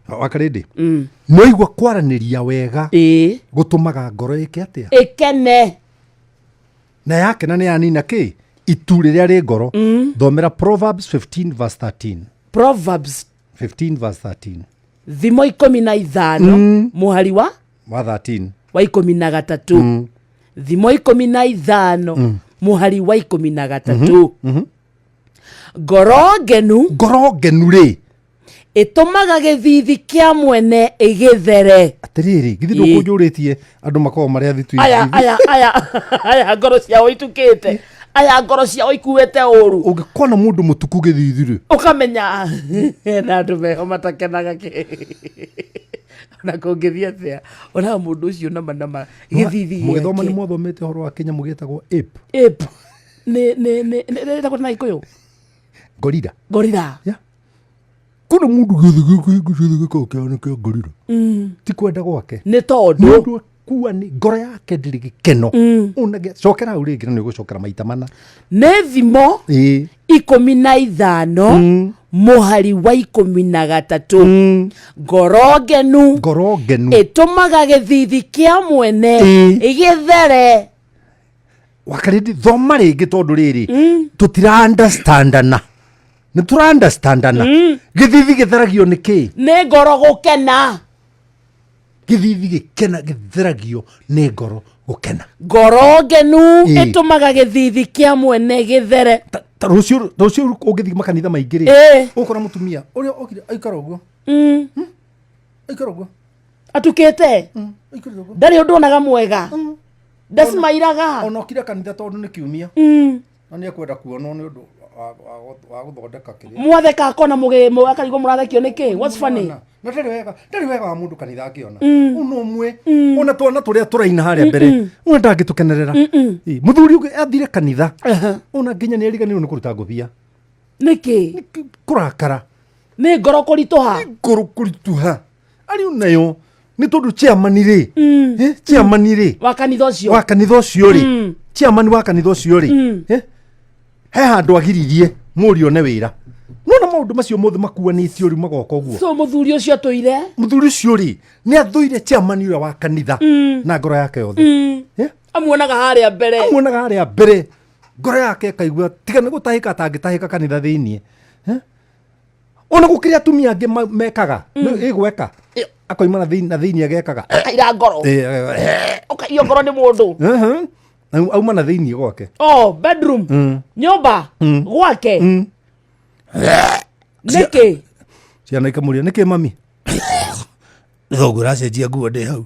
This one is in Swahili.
wakarindi noigwa kwaraniria wega gutumaga ngoro ike atia ikene na yake na yanina ki itu riria ri ngoro thomera Proverbs 15 verse 13 Proverbs 15 verse 13 thimo 15 muhari wa 13 wa 13 thimo 15 muhari wa 13 ngoro ngenu ri itumaga githithi kia mwene igithere atiriri githindo kunjuritie andu makao maria thitu aya ngoro ciao itukite aya ngoro ciao ikuete uru ungikona mundu mutuku githithi ri ukamenya na andu meho matakenaga ki na kungithia atia ona mundu ucio nama githithi mugithoma ni mwathomete horo wa Kenya mugitagwo ape ne ndako na ikoyo gorilla kuna mundu githithi giko gorilla ti kwenda gwake ni tondu kuwa ni ngoro yake ndiri gikeno unage cokera uri ngina ni gucokera maita mana ne thimo 15 muhari wa 13 ngoro ngenu itumaga githithi kia mwene igithere wakarindi thoma ringi tondu riri tutira understandana ni tura understandana githithi githeragio niki ni ngoro gukena githithi gikena githeragio ni ngoro gukena ngoro ngenu itumaga githithi kia mwene githere rucio ungithi makanitha maingi ri ukora mutumia uria okire aikara uguo aikara uguo atukite ndari undu onaga mwega ndasmairaga ona okire kanitha tondu ni kiumia na ni ekwenda kuonwo ni undu wa guthondeka kiri mwatheka akona mugimo akarigo murathekio niki what's funny na ndari wega wa mundu kanitha akiona uno mwe ona twana turia turaina haria mbere una ndangitukenerera muthuri uge athire kanitha ona nginya ni eriganirwo ni kuruta nguthia niki kurakara ni ngoro kurituha ari unayo ni tondu chairman ri chairman ri wa kanitha ucio ri chairman wa kanitha ucio ri he handu agiririe muri one wira nona maundu macio mothe makuanitio ri magoka uguo so muthuri ucio atuire muthuri ucio ri ni athuire chairman ura wa kanitha na ngoro yake yothe amuonaga haria mbere ngoro yake kaigua tiga ni gutahika tangitahika kanitha thiini ona gukiria atumia angi mekaga igweka akoimana thiini agekaga ira ngoro iyo ngoro ni mundu auma na thiini gwake bedroom nyumba gwake niki ciana ikamuria niki mami thogura cenjia nguo ndi hau